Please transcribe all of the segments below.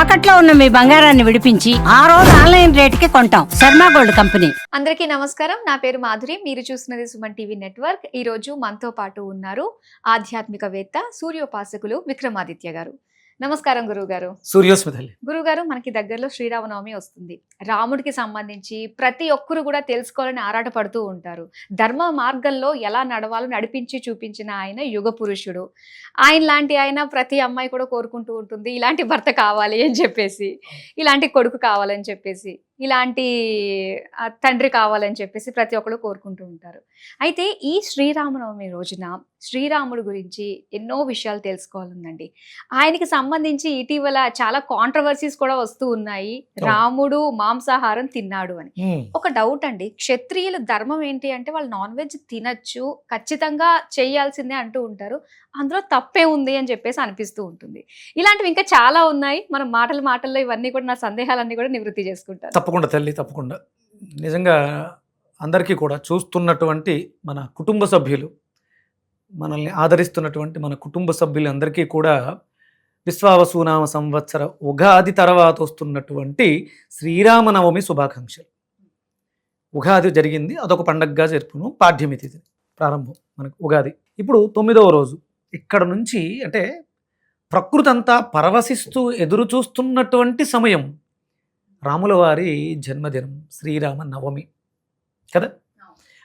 తాకట్లో ఉన్న మీ బంగారాన్ని విడిపించి ఆ రోజు ఆన్లైన్ రేటుకి కొంటాం. Sharma gold company. అందరికీ నమస్కారం. నా పేరు మాధురి. మీరు చూస్తున్నది సుమన్ టీవీ నెట్వర్క్. ఈ రోజు మనతో పాటు ఉన్నారు ఆధ్యాత్మికవేత్త, సూర్యోపాసకులు విక్రమాదిత్య గారు. నమస్కారం గురువు గారు. సూర్యోస్మితల్లి. గురువు గారు, మనకి దగ్గరలో శ్రీరామనవమి వస్తుంది. రాముడికి సంబంధించి ప్రతి ఒక్కరు కూడా తెలుసుకోవాలని ఆరాటపడుతూ ఉంటారు. ధర్మ మార్గంలో ఎలా నడవాలో నడిపించి చూపించిన ఆయన యుగ పురుషుడు. ఆయన లాంటి ఆయన ప్రతి అమ్మాయి కూడా కోరుకుంటూ ఉంటుంది, ఇలాంటి భర్త కావాలి అని చెప్పేసి, ఇలాంటి కొడుకు కావాలని చెప్పేసి, ఇలాంటి తండ్రి కావాలని చెప్పేసి ప్రతి ఒక్కరు కోరుకుంటూ ఉంటారు. అయితే ఈ శ్రీరామనవమి రోజున శ్రీరాముడు గురించి ఎన్నో విషయాలు తెలుసుకోవాలండి. ఆయనకి సంబంధించి ఇటీవల చాలా కాంట్రవర్సీస్ కూడా వస్తూ ఉన్నాయి. రాముడు మాంసాహారం తిన్నాడు అని. ఒక డౌట్ అండి, క్షత్రియుల ధర్మం ఏంటి అంటే వాళ్ళు నాన్ వెజ్ తినచ్చు, ఖచ్చితంగా చేయాల్సిందే అంటూ ఉంటారు. అందులో తప్పే ఉంది అని చెప్పేసి అనిపిస్తూ ఉంటుంది. ఇలాంటివి ఇంకా చాలా ఉన్నాయి. మనం మాటల్లో ఇవన్నీ కూడా, నా సందేహాలన్నీ కూడా నివృత్తి చేసుకుంటారు. తప్పకుండా తల్లి, తప్పకుండా. నిజంగా అందరికీ కూడా చూస్తున్నటువంటి మన కుటుంబ సభ్యులు, మనల్ని ఆదరిస్తున్నటువంటి మన కుటుంబ సభ్యులందరికీ కూడా విశ్వావసునామ సంవత్సర ఉగాది తర్వాత వస్తున్నటువంటి శ్రీరామనవమి శుభాకాంక్షలు. ఉగాది జరిగింది, అదొక పండగగా జరుపును. పాడ్యమి తిథి ప్రారంభం మనకు ఉగాది. ఇప్పుడు 9వ రోజు. ఇక్కడ నుంచి అంటే ప్రకృతి అంతా పరవశిస్తూ ఎదురు చూస్తున్నటువంటి సమయం రాముల వారి జన్మదినం, శ్రీరామ నవమి కదా.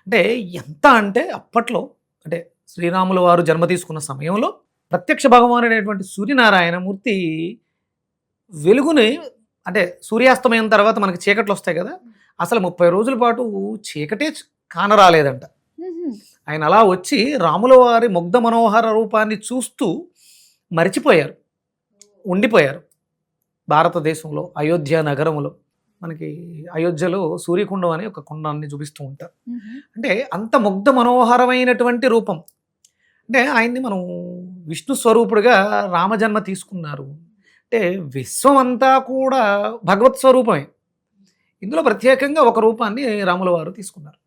అంటే ఎంత అంటే అప్పట్లో, అంటే శ్రీరాముల వారు జన్మ తీసుకున్న సమయంలో ప్రత్యక్ష భగవానుడు అనేటువంటి సూర్యనారాయణమూర్తి వెలుగుని, అంటే సూర్యాస్తమయం తర్వాత మనకి చీకట్లు వస్తాయి కదా, అసలు 30 రోజుల పాటు చీకటే కానరాలేదంట. ఆయన అలా వచ్చి రాముల వారి ముగ్ధ మనోహర రూపాన్ని చూస్తూ మరిచిపోయారు, ఉండిపోయారు. భారతదేశంలో అయోధ్య నగరంలో, మనకి అయోధ్యలో సూర్యకుండం అనే ఒక కుండాన్ని చూపిస్తూ ఉంటారు. అంటే అంత ముగ్ధ మనోహరమైనటువంటి రూపం. అంటే ఆయన్ని మనం విష్ణు స్వరూపుడుగా రామజన్మ తీసుకున్నారు. అంటే విశ్వం అంతా కూడా భగవత్ స్వరూపమే. ఇందులో ప్రత్యేకంగా ఒక రూపాన్ని రాముల వారు తీసుకున్నారు.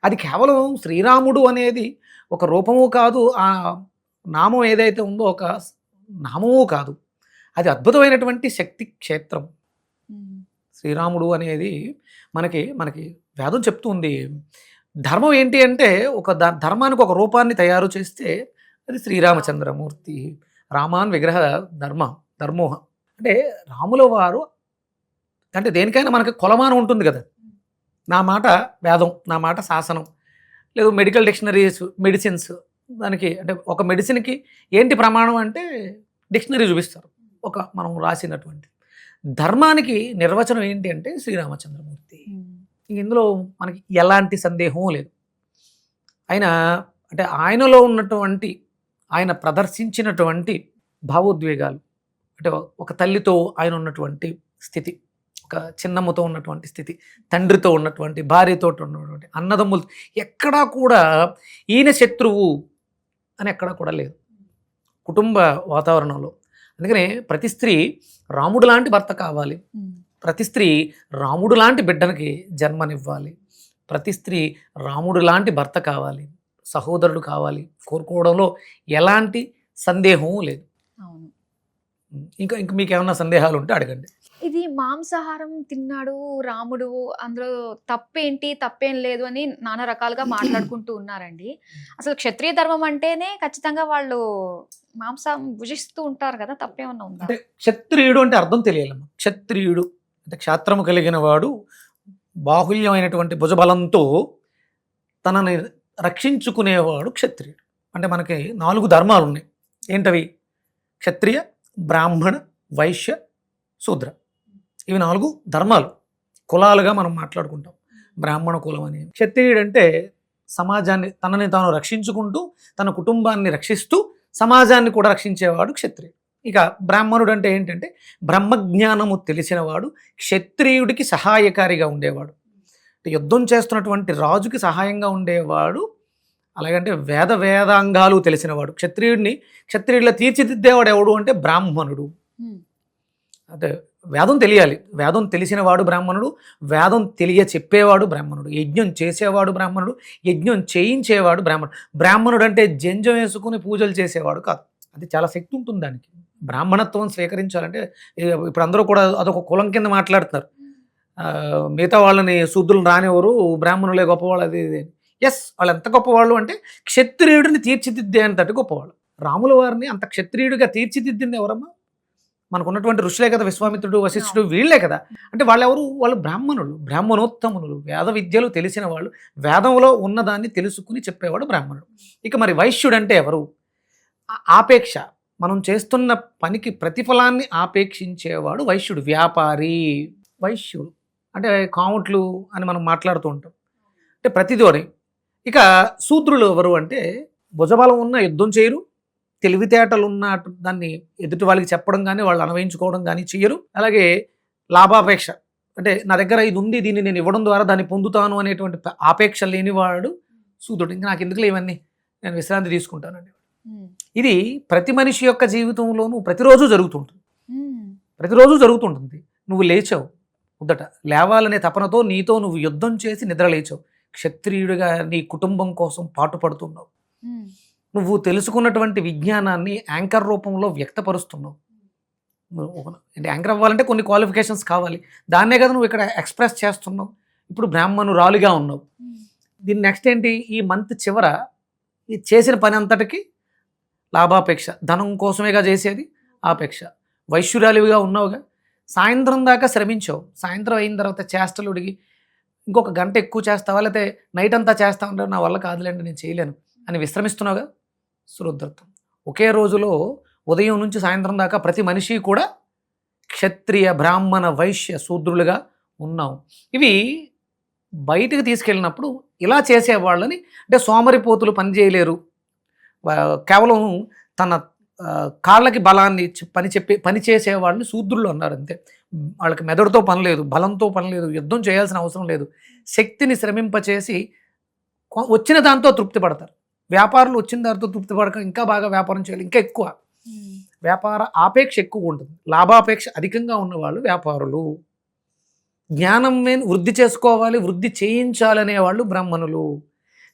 అది కేవలం శ్రీరాముడు అనేది ఒక రూపము కాదు, ఆ నామం ఏదైతే ఉందో ఒక నామము కాదు, అది అద్భుతమైనటువంటి శక్తి క్షేత్రం. శ్రీరాముడు అనేది మనకి వేదం చెప్తుంది. ధర్మం ఏంటి అంటే ఒక ధర్మానికి ఒక రూపాన్ని తయారు చేస్తే అది శ్రీరామచంద్రమూర్తి. రామాన్ విగ్రహ ధర్మోహ. అంటే రాముల వారు అంటే దేనికైనా మనకి కొలమానం ఉంటుంది కదా. నా మాట వేదం, నా మాట శాసనం, లేదు మెడికల్ డిక్షనరీస్, మెడిసిన్స్. దానికి అంటే ఒక మెడిసిన్కి ఏంటి ప్రమాణం అంటే డిక్షనరీ చూపిస్తారు, ఒక మనం రాసినటువంటి. ధర్మానికి నిర్వచనం ఏంటి అంటే శ్రీరామచంద్రమూర్తి. ఇందులో మనకి ఎలాంటి సందేహం లేదు. అంటే ఆయనలో ఉన్నటువంటి, ఆయన ప్రదర్శించినటువంటి భావోద్వేగాలు, అంటే ఒక తల్లితో ఆయన ఉన్నటువంటి స్థితి, ఒక చిన్నమ్మతో ఉన్నటువంటి స్థితి, తండ్రితో ఉన్నటువంటి, భార్యతో ఉన్నటువంటి, అన్నదమ్ములు, ఎక్కడా కూడా ఈయన శత్రువు అని ఎక్కడా కూడా లేదు కుటుంబ వాతావరణంలో. అందుకనే ప్రతి స్త్రీ రాముడు లాంటి భర్త కావాలి, ప్రతి స్త్రీ రాముడు లాంటి బిడ్డనికి జన్మనివ్వాలి, ప్రతి స్త్రీ రాముడు లాంటి భర్త కావాలి, సహోదరుడు కావాలి కోరుకోవడంలో ఎలాంటి సందేహం లేదు. ఇంకా మీకు ఏమన్నా సందేహాలు ఉంటే అడగండి. ఇది మాంసాహారం తిన్నాడు రాముడు, అందులో తప్పేంటి తప్పేం లేదు అని నానా రకాలుగా మాట్లాడుకుంటూ ఉన్నారండి. అసలు క్షత్రియ ధర్మం అంటేనే ఖచ్చితంగా వాళ్ళు మాంసం భుజిస్తూ ఉంటారు కదా, తప్పేమన్నా ఉందా? అంటే క్షత్రియుడు అంటే అర్థం తెలియాలమ్మా. క్షత్రియుడు అంటే క్షాత్రము కలిగిన వాడు, బాహుల్యమైనటువంటి భుజబలంతో తనని రక్షించుకునేవాడు క్షత్రియుడు. అంటే మనకి 4 ధర్మాలు ఉన్నాయి. ఏంటవి? క్షత్రియ, బ్రాహ్మణ, వైశ్య, శూద్ర. ఇవి 4 ధర్మాలు, కులాలుగా మనం మాట్లాడుకుంటాం. బ్రాహ్మణ కులం అని. క్షత్రియుడు అంటే సమాజాన్ని, తనని తాను రక్షించుకుంటూ తన కుటుంబాన్ని రక్షిస్తూ సమాజాన్ని కూడా రక్షించేవాడు క్షత్రియుడు. ఇక బ్రాహ్మణుడు అంటే ఏంటంటే బ్రహ్మజ్ఞానము తెలిసినవాడు, క్షత్రియుడికి సహాయకారిగా ఉండేవాడు, యుద్ధం చేస్తున్నటువంటి రాజుకి సహాయంగా ఉండేవాడు. అలాగంటే వేదాంగాలు తెలిసినవాడు. క్షత్రియుడిలా తీర్చిదిద్దేవాడు ఎవడు అంటే బ్రాహ్మణుడు. అంటే వేదం తెలియాలి, వేదం తెలిసినవాడు బ్రాహ్మణుడు, వేదం చెప్పేవాడు బ్రాహ్మణుడు, యజ్ఞం చేసేవాడు బ్రాహ్మణుడు, యజ్ఞం చేయించేవాడు బ్రాహ్మణుడు. బ్రాహ్మణుడు అంటే జంజం వేసుకుని పూజలు చేసేవాడు కాదు. అది చాలా శక్తి ఉంటుంది దానికి. బ్రాహ్మణత్వం స్వీకరించాలంటే ఇప్పుడు అందరూ కూడా అదొక కులం కింద మాట్లాడుతున్నారు. మిగతా వాళ్ళని శూద్రులు రానివ్వరు, బ్రాహ్మణులే గొప్పవాళ్ళు, అది ఇది. ఎస్, వాళ్ళు ఎంత గొప్పవాళ్ళు అంటే క్షత్రియుడిని తీర్చిదిద్దే అంతటి గొప్పవాళ్ళు. రాముల వారిని అంత క్షత్రియుడిగా తీర్చిదిద్దింది ఎవరమ్మా? మనకు ఉన్నటువంటి ఋషులే కదా, విశ్వామిత్రుడు, వశిష్ఠుడు, వీళ్ళే కదా. అంటే వాళ్ళెవరు? వాళ్ళు బ్రాహ్మణులు, బ్రాహ్మణోత్తములు, వేద విద్యలు తెలిసిన వాళ్ళు, వేదంలో ఉన్నదాన్ని తెలుసుకుని చెప్పేవాడు బ్రాహ్మణుడు. ఇక మరి వైశ్యుడు అంటే ఎవరు? ఆపేక్ష, మనం చేస్తున్న పనికి ప్రతిఫలాన్ని ఆపేక్షించేవాడు వైశ్యుడు. వ్యాపారి వైశ్యుడు అంటే కాముట్లు అని మనం మాట్లాడుతూ ఉంటాం, అంటే ప్రతిదోని. ఇక శూద్రులు ఎవరు అంటే భుజబలం ఉన్న యుద్ధం చేయరు, తెలివితేటలు ఉన్న దాన్ని ఎదుటి వాళ్ళకి చెప్పడం కానీ వాళ్ళు అనుభవించుకోవడం కానీ చెయ్యరు. అలాగే లాభాపేక్ష, అంటే నా దగ్గర ఇది ఉంది, దీన్ని నేను ఇవ్వడం ద్వారా దాన్ని పొందుతాను అనేటువంటి ఆపేక్ష లేనివాడు శూద్రుడు. ఇంకా నాకు ఎందుకులే ఇవన్నీ, నేను విశ్రాంతి తీసుకుంటానండి. ఇది ప్రతి మనిషి యొక్క జీవితంలోనూ ప్రతిరోజు జరుగుతుంటుంది. నువ్వు లేచావు, ఉద్దట లేవాలనే తపనతో నీతో నువ్వు యుద్ధం చేసి నిద్ర లేచావు, క్షత్రియుడిగా నీ కుటుంబం కోసం పాటుపడుతున్నావు. నువ్వు తెలుసుకున్నటువంటి విజ్ఞానాన్ని యాంకర్ రూపంలో వ్యక్తపరుస్తున్నావు. అంటే యాంకర్ అవ్వాలంటే కొన్ని క్వాలిఫికేషన్స్ కావాలి, దాన్నే కదా నువ్వు ఇక్కడ ఎక్స్ప్రెస్ చేస్తున్నావు. ఇప్పుడు బ్రాహ్మణురాలుగా ఉన్నావు. దీని నెక్స్ట్ ఏంటి? ఈ మంత్ చివర ఈ చేసిన పని అంతటికి లాభాపేక్ష, ధనం కోసమేగా చేసేది, ఆపేక్ష. వైశ్యురాలివిగా ఉన్నావుగా, సాయంత్రం దాకా శ్రమించావు, సాయంత్రం అయిన తర్వాత చేష్టలు ఉడిగి ఇంకొక గంట ఎక్కువ చేస్తావా, లేకపోతే నైట్ అంతా చేస్తా ఉంటావు, నా వల్ల కాదులేండి నేను చేయలేను అని విశ్రమిస్తున్నావుగా, శూద్రత్వం. ఒకే రోజులో ఉదయం నుంచి సాయంత్రం దాకా ప్రతి మనిషి కూడా క్షత్రియ, బ్రాహ్మణ, వైశ్య, శూద్రులుగా ఉన్నాం. ఇవి బయటికి తీసుకెళ్ళినప్పుడు ఇలా చేసేవాళ్ళని, అంటే సోమరిపోతులు పని చేయలేరు, కేవలం తన కాళ్ళకి బలాన్ని పని చేసేవాళ్ళని శూద్రులు అన్నారు అంతే. వాళ్ళకి మెదడుతో పని లేదు, బలంతో పని లేదు, యుద్ధం చేయాల్సిన అవసరం లేదు, శక్తిని శ్రమింపచేసి వచ్చిన దాంతో తృప్తి పడతారు. వ్యాపారులు వచ్చిన దాంతో తృప్తి పడక ఇంకా బాగా వ్యాపారం చేయాలి, ఇంకా ఎక్కువ వ్యాపార ఆపేక్ష ఎక్కువ ఉంటుంది, లాభాపేక్ష అధికంగా ఉన్నవాళ్ళు వ్యాపారులు. జ్ఞానం వృద్ధి చేసుకోవాలి, వృద్ధి చేయించాలనే వాళ్ళు బ్రాహ్మణులు.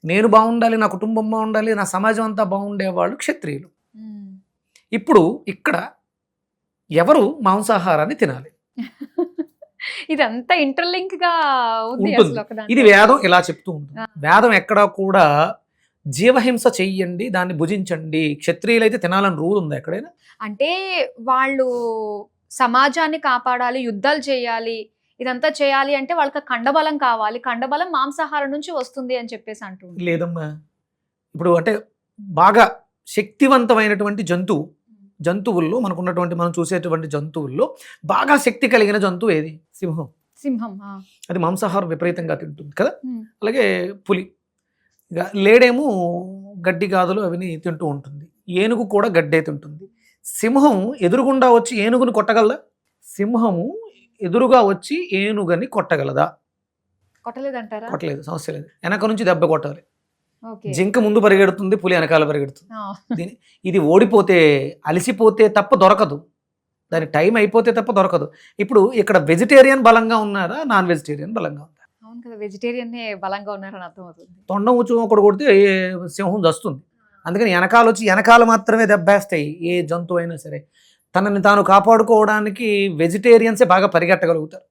నేను బాగుండాలి, నా కుటుంబం బాగుండాలి, నా సమాజం అంతా బాగుండేవాళ్ళు క్షత్రియులు. ఇప్పుడు ఇక్కడ ఎవరు మాంసాహారాన్ని తినాలి? ఇదంతా ఇంటర్లింక్ గా ఉంది. ఇది వేదం ఇలా చెప్తూ ఉంటుంది. వేదం ఎక్కడా కూడా జీవహింస చెయ్యండి, దాన్ని భుజించండి, క్షత్రియులైతే తినాలని రూల్ ఉంది ఎక్కడైనా? అంటే వాళ్ళు సమాజాన్ని కాపాడాలి, యుద్ధాలు చేయాలి, ఇదంతా చేయాలి అంటే వాళ్ళకి కండబలం కావాలి, కండబలం మాంసాహారం నుంచి వస్తుంది అని చెప్పేసి అంటుంది. లేదమ్మా, ఇప్పుడు అంటే బాగా శక్తివంతమైనటువంటి జంతువుల్లో మనకున్నటువంటి, మనం చూసేటువంటి జంతువుల్లో బాగా శక్తి కలిగిన జంతువు ఏది? సింహం. అది మాంసాహారం విపరీతంగా తింటుంది కదా. అలాగే పులి, ఇక లేడేమో గడ్డి గాదులు అవిని తింటూ ఉంటుంది, ఏనుగు కూడా గడ్డే తింటుంది. సింహం ఎదురుగుండా వచ్చి ఏనుగుని కొట్టగలదా? సింహము ఎదురుగా వచ్చి ఏనుగని కొట్టగలదా? కొట్టలేదంటారా? కొట్టలేదు, సమస్య లేదు. వెనక నుంచి దెబ్బ కొట్టాలి. జింక ముందు పరిగెడుతుంది, పులి వెనకాల పరిగెడుతుంది. ఇది ఓడిపోతే, అలసిపోతే తప్ప దొరకదు, దాని టైం అయిపోతే తప్ప దొరకదు. ఇప్పుడు ఇక్కడ వెజిటేరియన్ బలంగా ఉన్నారా, నాన్ వెజిటేరియన్ బలంగా ఉన్నారా? అవును కదా, వెజిటేరియన్ బలంగా ఉన్నారని అర్థమవుతుంది. తొండం కూర్చో ఒకటి కొడితే సింహం దస్తుంది. అందుకని వెనకాల మాత్రమే దెబ్బేస్తాయి ఏ జంతువు అయినా సరే. తనని తాను కాపాడుకోవడానికి వెజిటేరియన్సే బాగా పరిగెట్టగలుగుతారు.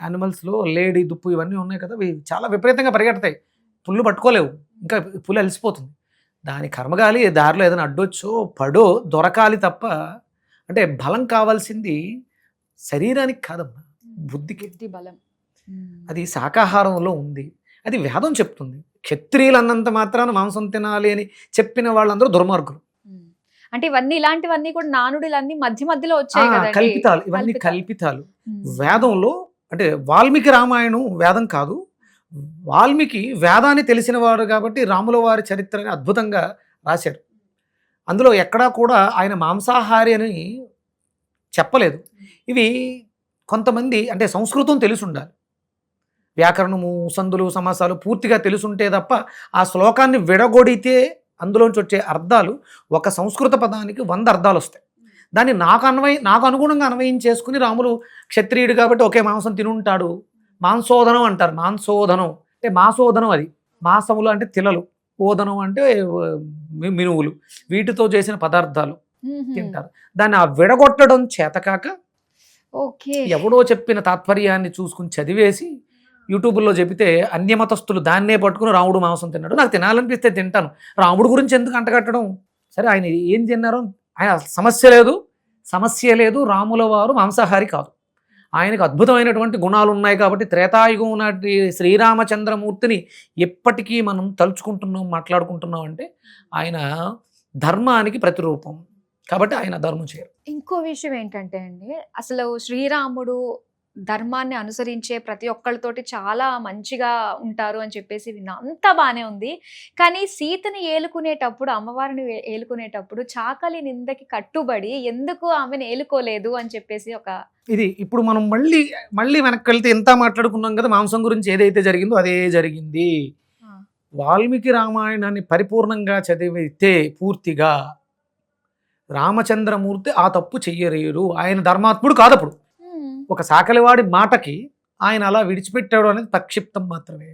యానిమల్స్లో లేడీ, దుప్పు ఇవన్నీ ఉన్నాయి కదా, ఇవి చాలా విపరీతంగా పరిగెడతాయి. పుల్లు పట్టుకోలేవు, ఇంకా పులి అలసిపోతుంది. దాని కర్మగాలి దారిలో ఏదైనా అడ్డొచ్చో పడో దొరకాలి తప్ప, అంటే బలం కావాల్సింది శరీరానికి కాదమ్మా, బుద్ధికి బలం. అది శాకాహారంలో ఉంది, అది వేదం చెప్తుంది. క్షత్రియులు అన్నంత మాత్రాన మాంసం తినాలి అని చెప్పిన వాళ్ళందరూ దుర్మార్గులు. అంటే ఇవన్నీ, ఇలాంటివన్నీ కూడా నానుడిలన్నీ మధ్య మధ్యలో వచ్చాయి కదా, కల్పితాలు. ఇవన్నీ కల్పితాలు. వేదంలో, అంటే వాల్మీకి రామాయణం వేదం కాదు, వాల్మీకి వేదాన్ని తెలిసిన వాడు కాబట్టి రాముల వారి చరిత్రని అద్భుతంగా రాశాడు. అందులో ఎక్కడా కూడా ఆయన మాంసాహారి అని చెప్పలేదు. ఇవి కొంతమంది, అంటే సంస్కృతం తెలిసి ఉండాలి, వ్యాకరణము, సందులు, సమాసాలు పూర్తిగా తెలుసుంటే తప్ప ఆ శ్లోకాన్ని విడగొడితే అందులోంచి వచ్చే అర్థాలు, ఒక సంస్కృత పదానికి 100 అర్థాలు వస్తాయి. దాన్ని నాకు అనుగుణంగా అన్వయించేసుకుని రాములు క్షత్రియుడు కాబట్టి ఒకే మాంసం తినుంటాడు. మాంసోదనం అంటారు, మాంసోదనం అంటే మాసోదనం, అది మాసములు అంటే తిలలు, ఓదనం అంటే మినువులు, వీటితో చేసిన పదార్థాలు. తింటారు. దాన్ని ఆ విడగొట్టడం చేతకాక ఓకే. ఎవడో చెప్పిన తాత్పర్యాన్ని చూసుకుని చదివేసి యూట్యూబ్లో చెబితే అన్యమతస్తులు దాన్నే పట్టుకుని రాముడు మాంసం తిన్నాడు, నాకు తినాలనిపిస్తే తింటాను, రాముడు గురించి ఎందుకు అంటగట్టడం? సరే, ఆయన ఏం తిన్నారో ఆయన సమస్య లేదు. రాముల వారు మాంసాహారి కాదు, ఆయనకు అద్భుతమైనటువంటి గుణాలు ఉన్నాయి కాబట్టి త్రేతాయుగం నాటి శ్రీరామచంద్రమూర్తిని ఎప్పటికీ మనం తలుచుకుంటున్నాం, మాట్లాడుకుంటున్నాం అంటే ఆయన ధర్మానికి ప్రతిరూపం కాబట్టి ఆయన ధర్మం చేయరు. ఇంకో విషయం ఏంటంటే అండి, అసలు శ్రీరాముడు ధర్మాన్ని అనుసరించే ప్రతి ఒక్కళ్ళతోటి చాలా మంచిగా ఉంటారు అని చెప్పేసి విన్నా, అంతా బానే ఉంది. కానీ సీతని ఏలుకునేటప్పుడు, అమ్మవారిని ఏలుకునేటప్పుడు చాకలి నిందకి కట్టుబడి ఎందుకు ఆమెను ఏలుకోలేదు అని చెప్పేసి ఒక ఇది ఇప్పుడు మనం మళ్ళీ వెనక్కి వెళ్తే ఎంత మాట్లాడుకున్నాం కదా, మాంసం గురించి ఏదైతే జరిగిందో అదే జరిగింది. వాల్మీకి రామాయణాన్ని పరిపూర్ణంగా చదివితే పూర్తిగా రామచంద్రమూర్తి ఆ తప్పు చెయ్యలేరు, ఆయన ధర్మాత్ముడు కాదప్పుడు. ఒక సాకలివాడి మాటకి ఆయన అలా విడిచిపెట్టాడు అనేది ప్రక్షిప్తం మాత్రమే.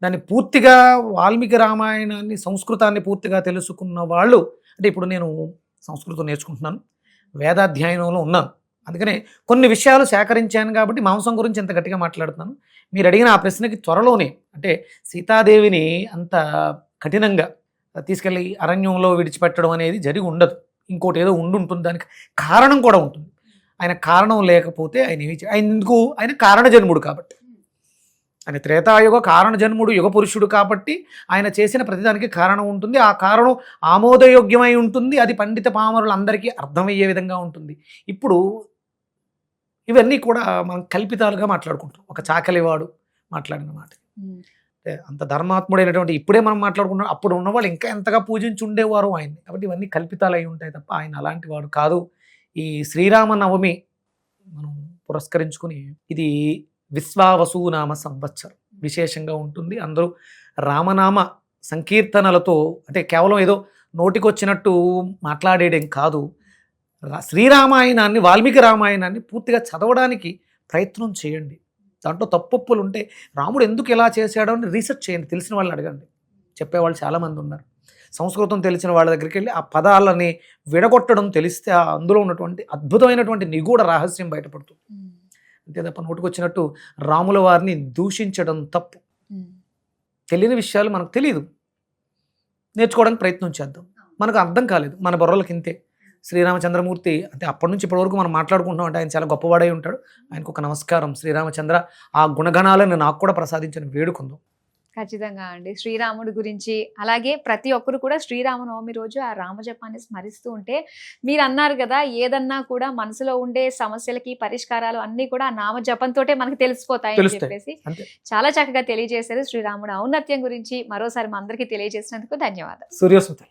దాన్ని పూర్తిగా వాల్మీకి రామాయణాన్ని సంస్కృతాన్ని పూర్తిగా తెలుసుకున్న వాళ్ళు, అంటే ఇప్పుడు నేను సంస్కృతం నేర్చుకుంటున్నాను, వేదాధ్యయనంలో ఉన్నాను, అందుకనే కొన్ని విషయాలు సేకరించాను కాబట్టి మాంసం గురించి ఇంత గట్టిగా మాట్లాడుతున్నాను. మీరు అడిగిన ఆ ప్రశ్నకి త్వరలోనే, అంటే సీతాదేవిని అంత కఠినంగా తీసుకెళ్ళి అరణ్యంలో విడిచిపెట్టడం అనేది జరిగి ఉండదు, ఇంకోటి ఏదో ఉండుంటుంది, దానికి కారణం కూడా ఉంటుంది. ఆయన కారణం లేకపోతే ఆయన కారణ జన్ముడు కాబట్టి, ఆయన త్రేతాయుగ కారణ జన్ముడు, యుగ పురుషుడు కాబట్టి ఆయన చేసిన ప్రతిదానికి కారణం ఉంటుంది. ఆ కారణం ఆమోదయోగ్యమై ఉంటుంది, అది పండిత పామరులందరికీ అర్థమయ్యే విధంగా ఉంటుంది. ఇప్పుడు ఇవన్నీ కూడా మనం కల్పితాలుగా మాట్లాడుకుంటాం, ఒక చాకలివాడు మాట్లాడిన మాట. అంత ధర్మాత్ముడైనటువంటి ఇప్పుడే మనం మాట్లాడుకుంటాం, అప్పుడు ఉన్నవాళ్ళు ఇంకా ఎంతగా పూజించి ఉండేవారు ఆయన్ని. కాబట్టి ఇవన్నీ కల్పితాలు అయి ఉంటాయి తప్ప ఆయన అలాంటి వాడు కాదు. ఈ శ్రీరామనవమి మనం పురస్కరించుకుని, ఇది విశ్వావసునామ సంవత్సరం విశేషంగా ఉంటుంది. అందరూ రామనామ సంకీర్తనలతో, అంటే కేవలం ఏదో నోటికొచ్చినట్టు మాట్లాడేయడం కాదు, శ్రీరామాయణాన్ని, వాల్మీకి రామాయణాన్ని పూర్తిగా చదవడానికి ప్రయత్నం చేయండి. దాంట్లో తప్పొప్పులు ఉంటే రాముడు ఎందుకు ఇలా చేశాడో అని రీసెర్చ్ చేయండి, తెలిసిన వాళ్ళని అడగండి, చెప్పేవాళ్ళు చాలామంది ఉన్నారు. సంస్కృతం తెలిసిన వాళ్ళ దగ్గరికి వెళ్ళి ఆ పదాలని విడగొట్టడం తెలిస్తే అందులో ఉన్నటువంటి అద్భుతమైనటువంటి నిగూఢ రహస్యం బయటపడుతుంది. అంతే తప్ప నోటికొచ్చినట్టు రాముల వారిని దూషించడం తప్పు. తెలియని విషయాలు మనకు తెలియదు, నేర్చుకోవడానికి ప్రయత్నం చేద్దాం. మనకు అర్థం కాలేదు, మన బుర్రలకి ఇంతే. శ్రీరామచంద్రమూర్తి అంటే అప్పటి నుంచి ఇప్పటి వరకు మనం మాట్లాడుకుంటున్నాం అంటే ఆయన చాలా గొప్పవాడై ఉంటాడు. ఆయనకు ఒక నమస్కారం. శ్రీరామచంద్ర ఆ గుణగణాలను నాకు కూడా ప్రసాదించిన వేడుకుందాం. ఖచ్చితంగా అండి. శ్రీరాముడి గురించి, అలాగే ప్రతి ఒక్కరు కూడా శ్రీరామనవమి రోజు ఆ రామజపాన్ని స్మరిస్తూ ఉంటే, మీరు అన్నారు కదా, ఏదన్నా కూడా మనసులో ఉండే సమస్యలకి పరిష్కారాలు అన్నీ కూడా ఆ నామజపంతోటే మనకు తెలిసిపోతాయని చెప్పేసి చాలా చక్కగా తెలియజేశారు. శ్రీరాముడు ఔన్నత్యం గురించి మరోసారి మా అందరికీ తెలియజేసినందుకు ధన్యవాదాలు. సూర్యోస్మిత.